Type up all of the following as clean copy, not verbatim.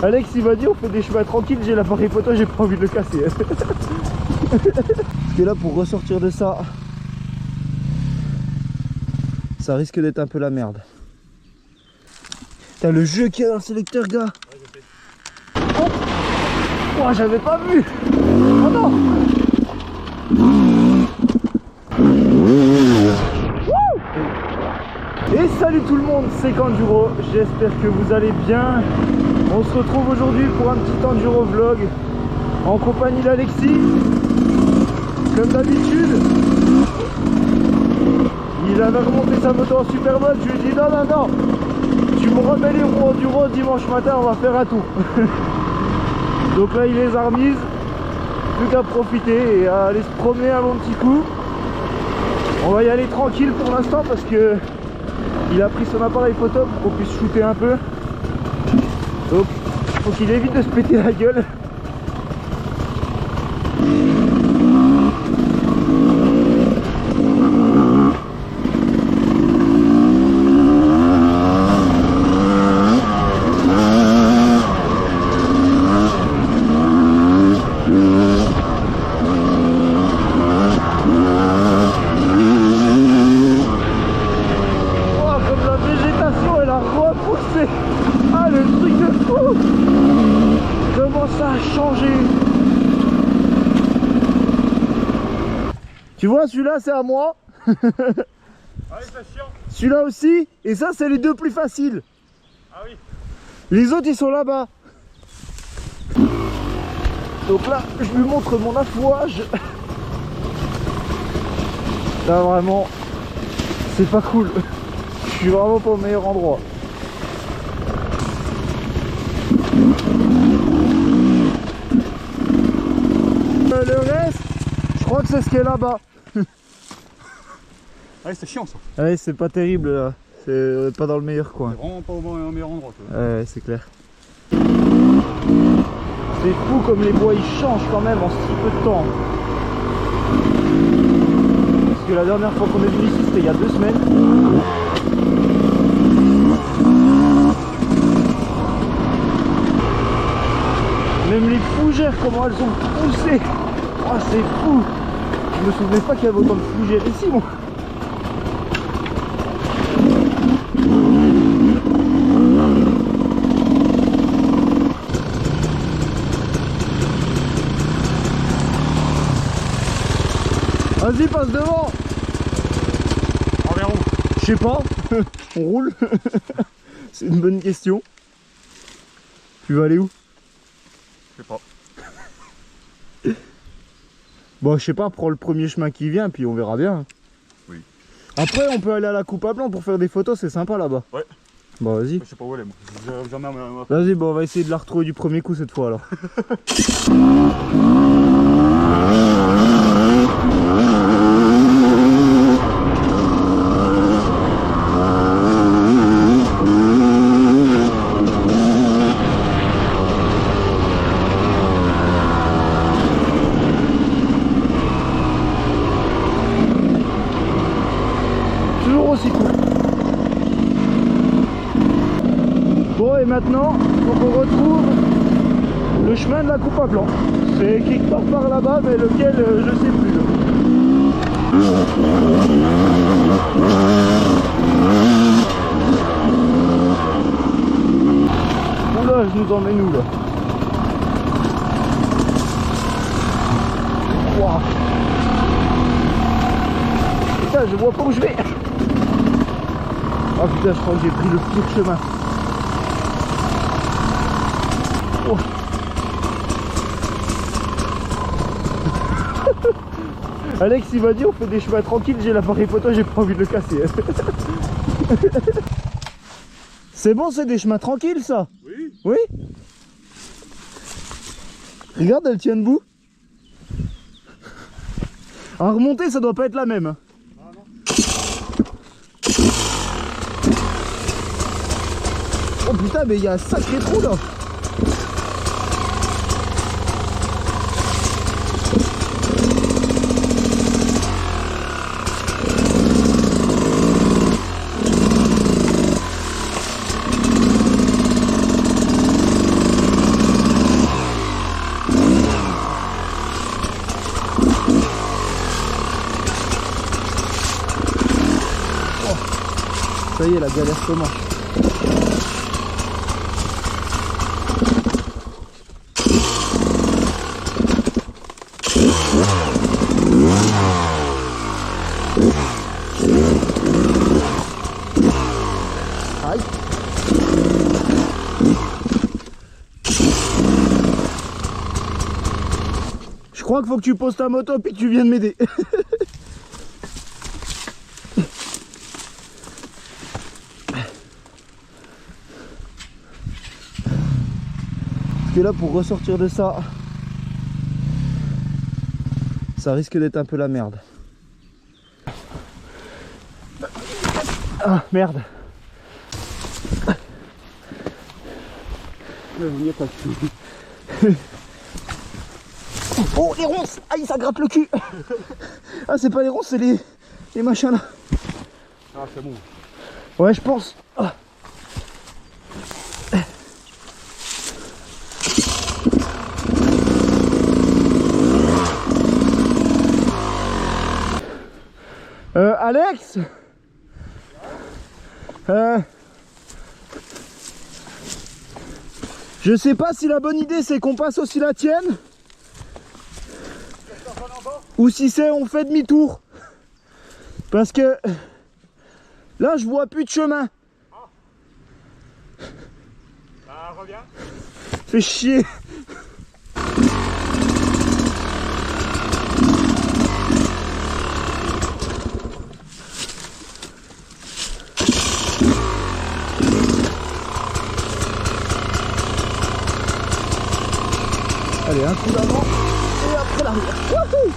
Alex il m'a dit on fait des chemins tranquilles, j'ai l'appareil photo, j'ai pas envie de le casser. Parce que là pour ressortir de ça, ça risque d'être un peu la merde. T'as le jeu qu'il y a dans le sélecteur, gars. Oh, oh j'avais pas vu. Oh non. Et salut tout le monde, c'est Kanduro, j'espère que vous allez bien. On se retrouve aujourd'hui pour un petit enduro vlog en compagnie d'Alexis. Comme d'habitude, il avait remonté sa moto en Superbot. Je lui ai dit non, tu me remets les roues enduro dimanche matin, on va faire un tour. Donc là il les a remises, plus qu'à profiter et à aller se promener un bon petit coup. On va y aller tranquille pour l'instant parce que il a pris son appareil photo pour qu'on puisse shooter un peu. Donc il faut qu'il évite de se péter la gueule. Ah le truc de fou. Comment ça a changé. Tu vois celui-là c'est à moi. Ah oui c'est chiant. Celui-là aussi. Et ça c'est les deux plus faciles. Ah oui. Les autres ils sont là-bas. Donc là je lui montre mon affouage. Là vraiment c'est pas cool. Je suis vraiment pas au meilleur endroit. Le reste, je crois que c'est ce qui est là-bas. Ouais c'est chiant ça. Ouais c'est pas terrible là. C'est pas dans le meilleur coin. C'est vraiment pas au meilleur endroit toi. Ouais c'est clair. C'est fou comme les bois ils changent quand même en si peu de temps. Parce que la dernière fois qu'on est venu ici c'était il y a 2 semaines. Même les fougères, comment elles ont poussé. Oh, c'est fou. Je me souvenais pas qu'il y avait autant de fougères ici, moi. Vas-y, passe devant. Envers où? Je sais pas. On roule. C'est une bonne question. Tu vas aller où? Je sais pas. Bon, je sais pas, prends le premier chemin qui vient, puis on verra bien. Oui. Après, on peut aller à la coupe à blanc pour faire des photos, c'est sympa là-bas. Ouais. Bon, vas-y. Je sais pas où elle est, moi. Jamais Vas-y, bon, on va essayer de la retrouver du premier coup cette fois alors. Aussi cool. Bon et maintenant faut qu'on retrouve le chemin de la coupe à blanc. C'est quelque part par là-bas mais lequel je sais plus. Oula je nous emmène où là? Wow. Putain je vois pas où je vais. Oh putain, je crois que j'ai pris le pire chemin. Oh. Alex il m'a dit on fait des chemins tranquilles, j'ai l'appareil photo, j'ai pas envie de le casser. C'est bon, c'est des chemins tranquilles ça? Oui. Oui. Regarde, elle tient debout. À remonter, ça doit pas être la même. Ah non. Oh putain, mais il y a un sacré trou là. Ça y est, la galère commence. Aïe. Je crois qu'il faut que tu poses ta moto puis que tu viennes m'aider. Parce que là, pour ressortir de ça, ça risque d'être un peu la merde. Ah, merde. Oh, les ronces. Aïe, ça gratte le cul. Ah, c'est pas les ronces, c'est les machins là. Ah, c'est bon. Ouais, je pense. Ah. Alex, je sais pas si la bonne idée c'est qu'on passe aussi la tienne ou si c'est on fait demi-tour, parce que là je vois plus de chemin. Ah, reviens. Fais chier. Allez, un coup d'avant et après l'arrière. Wouhou!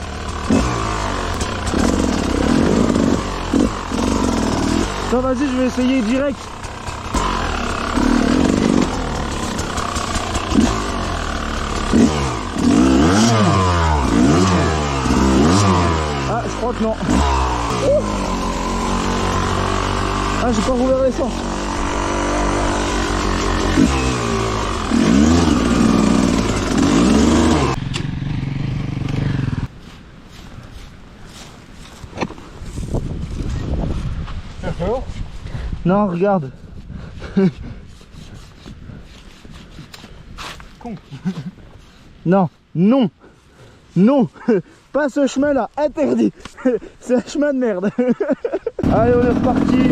Ça, vas-y, je vais essayer direct. Ah, je crois que non. Ouh! Ah, j'ai pas rouvert l'essence. Non, regarde. Con. Non, non, non, pas ce chemin-là, interdit. C'est un chemin de merde. Allez, on est reparti.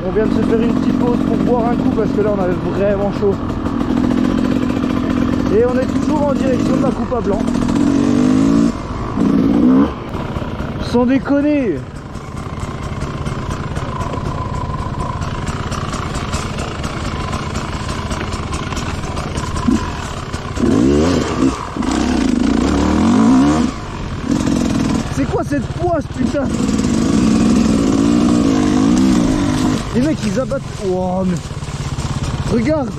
On vient de se faire une petite pause pour boire un coup parce que là on avait vraiment chaud. Et on est toujours en direction de la coupe à blanc. Sans déconner. C'est quoi cette poisse, putain? Les mecs ils abattent... Oh, mais... Regarde.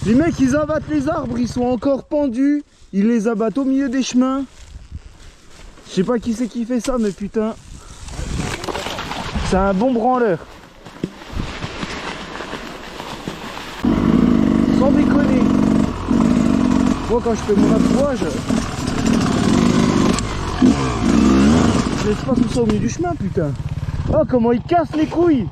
Les mecs ils abattent les arbres, ils sont encore pendus. Ils les abattent au milieu des chemins. Je sais pas qui c'est qui fait ça, mais putain. C'est un bon branleur. Sans déconner. Moi quand je fais mon affouage, je laisse pas tout ça au milieu du chemin, putain. Oh, comment il casse les couilles.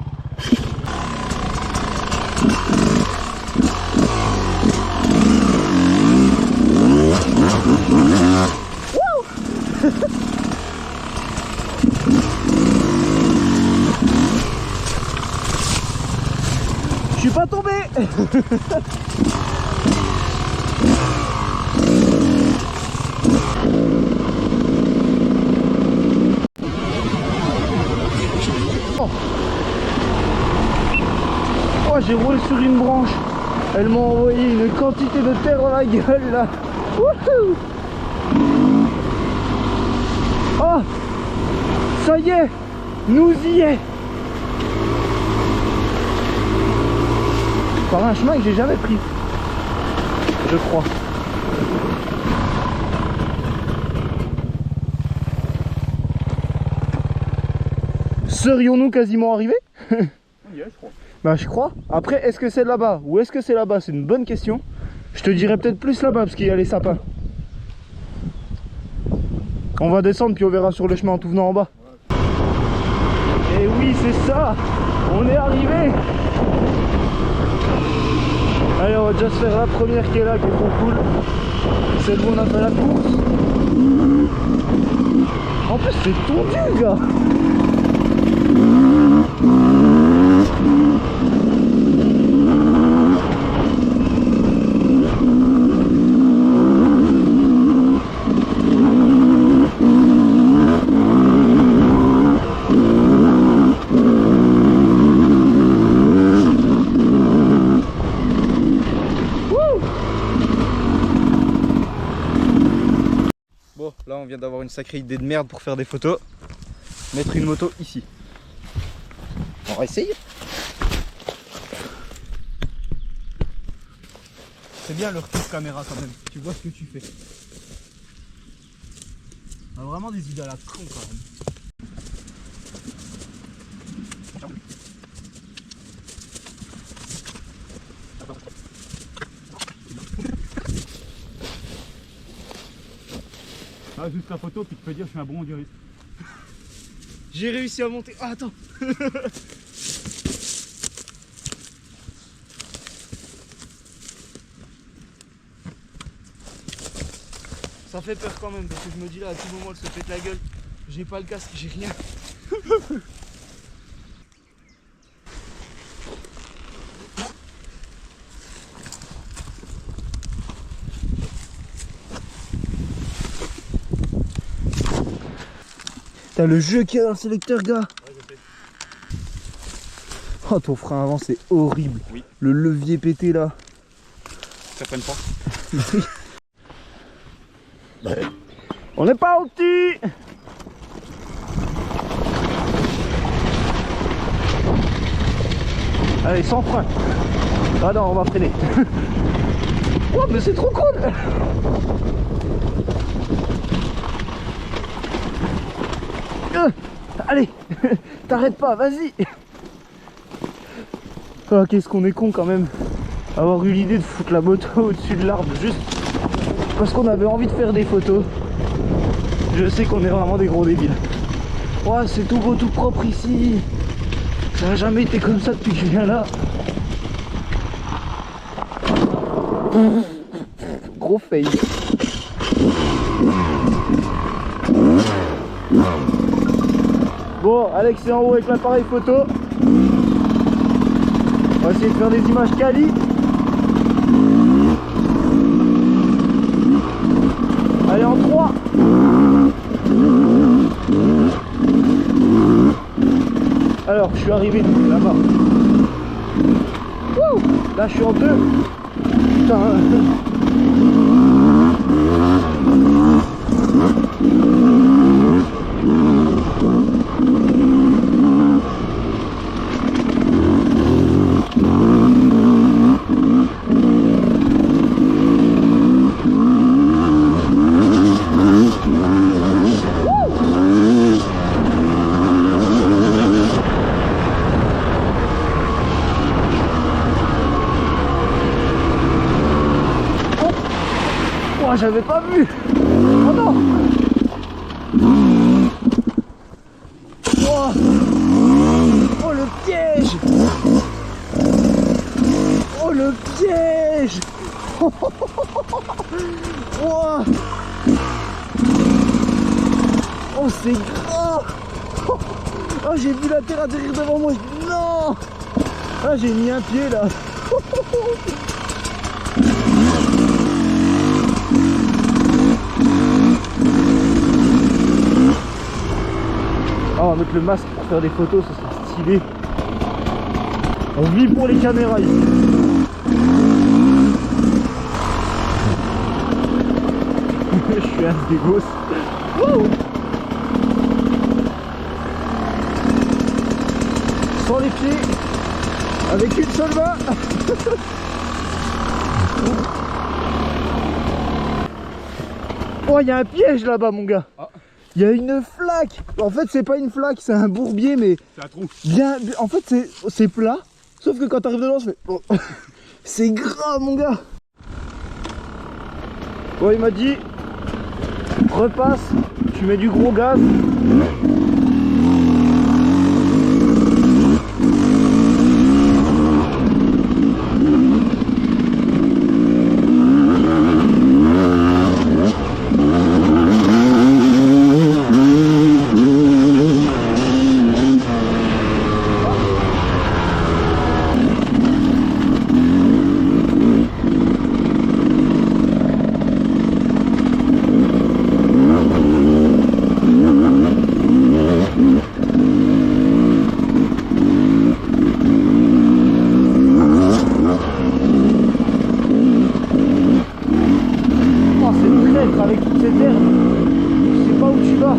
Je suis pas tombé. Oh, j'ai roulé sur une branche. Elle m'a envoyé une quantité de terre dans la gueule là. Wouhou! Oh, ça y est, nous y est. Par un chemin que j'ai jamais pris, je crois. Serions-nous quasiment arrivés? On y est, je crois. Bah je crois. Après, est-ce que c'est là-bas ou est-ce que c'est là-bas? C'est une bonne question. Je te dirais peut-être plus là-bas parce qu'il y a les sapins. On va descendre puis on verra sur le chemin en tout venant en bas. Et oui, c'est ça. On est arrivé. Allez, on va déjà se faire la première qui est là, qui est trop cool. Celle où on a fait la course. En plus c'est tendu, gars. Bon, là on vient d'avoir une sacrée idée de merde pour faire des photos. Mettre une moto ici. On va essayer. C'est bien le retour caméra quand même. Tu vois ce que tu fais. On a vraiment des idées à la con quand même. Ah, juste la photo, puis tu peux dire je suis un bon onduriste. J'ai réussi à monter. Ah, attends. Ça fait peur quand même parce que je me dis là à tout moment elle se pète la gueule. J'ai pas le casque, j'ai rien. T'as le jeu qu'il y a dans le sélecteur, gars. Ouais, je sais. Oh, ton frein avant c'est horrible. Oui. Le levier pété là. Ça prenne pas. On n'est pas au petit. Allez, sans frein. Ah non, on va freiner. Oh, mais c'est trop cool. Allez, t'arrêtes pas, vas-y. Oh, qu'est-ce qu'on est con quand même. Avoir eu l'idée de foutre la moto au-dessus de l'arbre juste parce qu'on avait envie de faire des photos. Je sais qu'on est vraiment des gros débiles. Oh, c'est tout beau, tout propre ici. Ça n'a jamais été comme ça depuis que je viens là. Gros fail. Bon, Alex est en haut avec l'appareil photo. On va essayer de faire des images quali. Allez, en 3. Alors, je suis arrivé là-bas. Wouh, là, je suis en 2. Putain. Oh, j'avais pas vu. Oh non. Oh, oh le piège. Oh le piège. Oh, oh c'est grand. Oh, j'ai vu la terre atterrir devant moi. Je dis non. Ah, j'ai mis un pied là. Ah, on va mettre le masque pour faire des photos, ça serait stylé. On vit pour les caméras ici. Je suis un des gosses. Wouh, sans les pieds, avec une seule main. Oh, il y a un piège là-bas, mon gars. Ah. Il y a une flaque. En fait, c'est pas une flaque, c'est un bourbier, mais C'est un trou. bien. En fait, c'est plat. Sauf que quand t'arrives dedans, ça fait. Oh. C'est grave, mon gars. Bon, il m'a dit repasse, tu mets du gros gaz. cette herbe. Je sais pas où tu vas.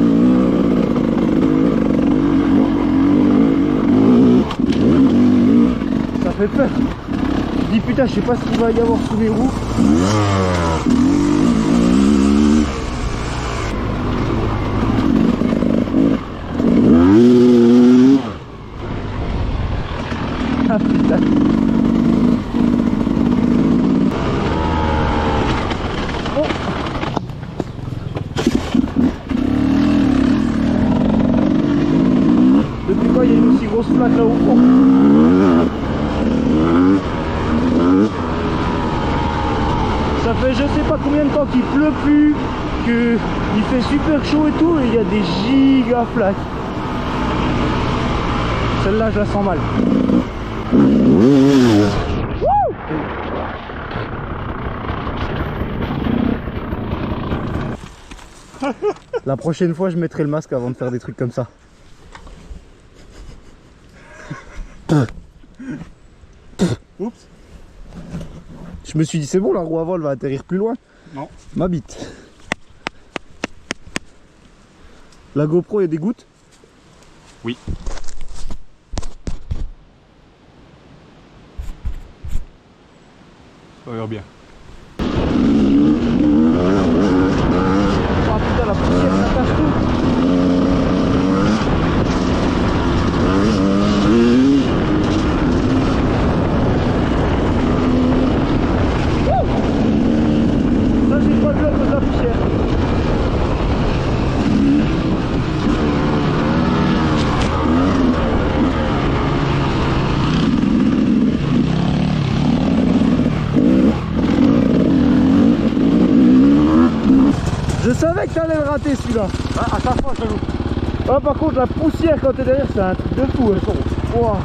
Ça fait peur. Je dis putain, je sais pas ce qu'il va y avoir sous mes roues. Ah putain. Oh. Depuis quand il y a une aussi grosse flaque là-haut? Oh. Ça fait je sais pas combien de temps qu'il pleut plus, qu'il fait super chaud et tout, et il y a des giga flaques. Celle-là je la sens mal. La prochaine fois je mettrai le masque avant de faire des trucs comme ça. Oups. Je me suis dit c'est bon, la roue avant elle va atterrir plus loin. Non. Ma bite. La GoPro, il y a des gouttes? Oui. Ça a l'air bien. Ah putain, la poussière ça casse tout. Ça j'ai pas vu à cause de la poussière. Je savais que t'allais le rater celui-là. Ah, à chaque fois, je le loupe. Ah, par contre la poussière quand t'es derrière c'est un truc de fou. Wow.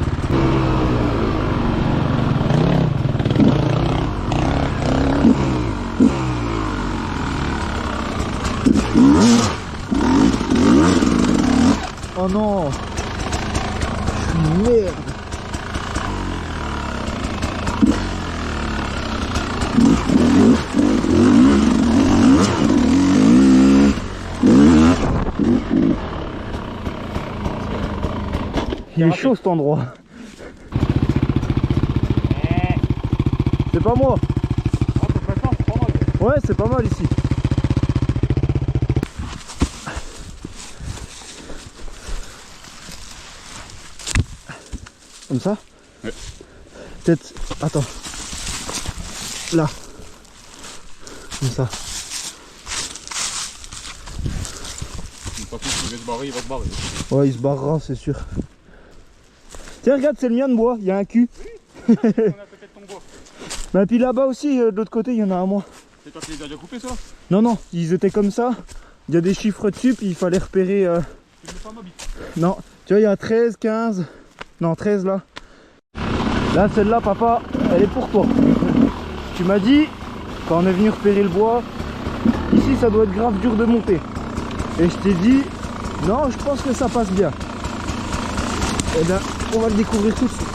Oh non. Merde. Il est chaud cet endroit. C'est pas moi. Ouais, c'est pas mal ici. Comme ça? Ouais. Peut-être. Attends. Là. Comme ça. Une fois qu'il va se barrer, il va se barrer. Ouais, il se barrera, c'est sûr. Tiens, regarde, c'est le mien de bois. Il y a un cul. On a peut-être ton bois. Et puis là-bas aussi, de l'autre côté, il y en a un moi. C'est toi qui les as déjà coupés, ça? Non, non, ils étaient comme ça. Il y a des chiffres dessus, puis il fallait repérer. Tu ne pas ma bite. Non, tu vois, il y a 13, 15. Non, 13 là. Là, celle-là, papa, elle est pour toi. Tu m'as dit, quand on est venu repérer le bois, ici ça doit être grave dur de monter. Et je t'ai dit, non, je pense que ça passe bien. Eh bien, on va le découvrir tout de suite.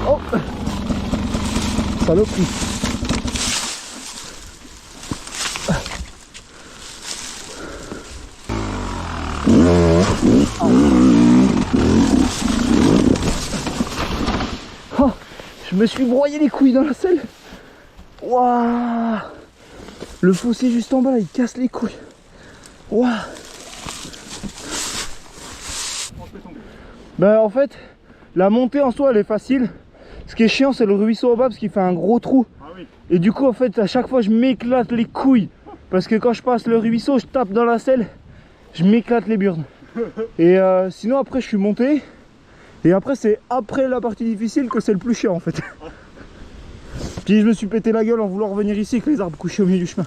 Oh, saloperie. Oh, je me suis broyé les couilles dans la selle. Waouh, le fossé juste en bas là, il casse les couilles. Waouh. Ben en fait, la montée en soi elle est facile. Ce qui est chiant c'est le ruisseau en bas parce qu'il fait un gros trou. Ah oui. Et du coup en fait à chaque fois je m'éclate les couilles. Parce que quand je passe le ruisseau je tape dans la selle, je m'éclate les burnes. Et sinon après je suis monté. Et après c'est après la partie difficile que c'est le plus chiant en fait. Puis je me suis pété la gueule en voulant revenir ici avec les arbres couchés au milieu du chemin.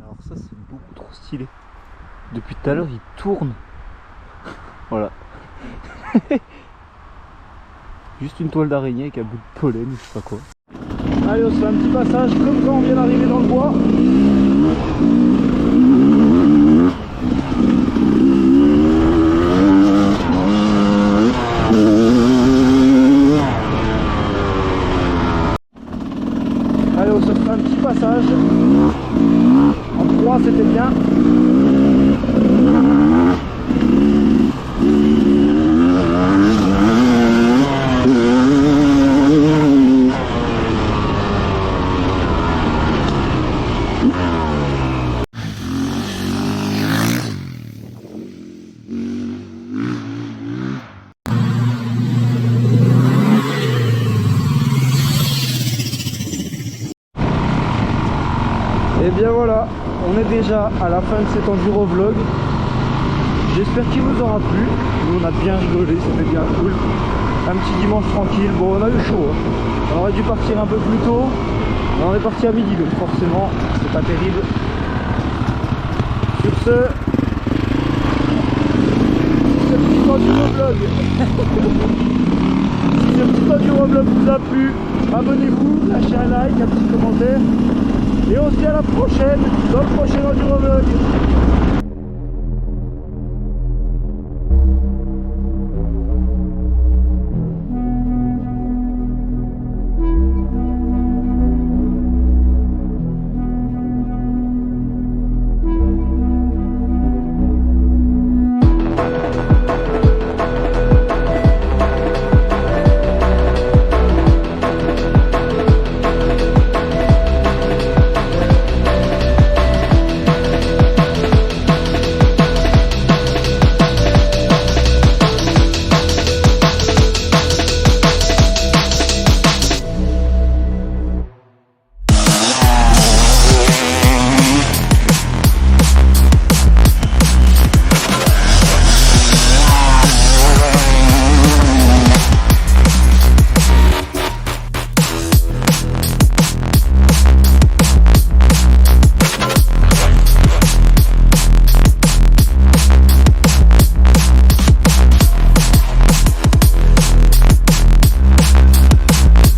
Alors ça c'est beaucoup trop stylé. Depuis tout à l'heure il tourne. Voilà. Juste une toile d'araignée avec un bout de pollen ou je sais pas quoi. Allez on se fait un petit passage comme quand on vient d'arriver dans le bois. Allez, on se fait un petit passage. En 3, c'était bien. Et bien voilà, on est déjà à la fin de cet enduro vlog. J'espère qu'il vous aura plu. Nous on a bien rigolé, c'était bien cool. Un petit dimanche tranquille. Bon, on a eu chaud, hein. On aurait dû partir un peu plus tôt. Mais on est parti à midi, donc forcément c'est pas terrible. Sur ce petit enduro vlog si ce petit enduro vlog vous a plu, abonnez-vous, lâchez un like, un petit commentaire. Et on se dit à la prochaine dans le prochain enduro vlog.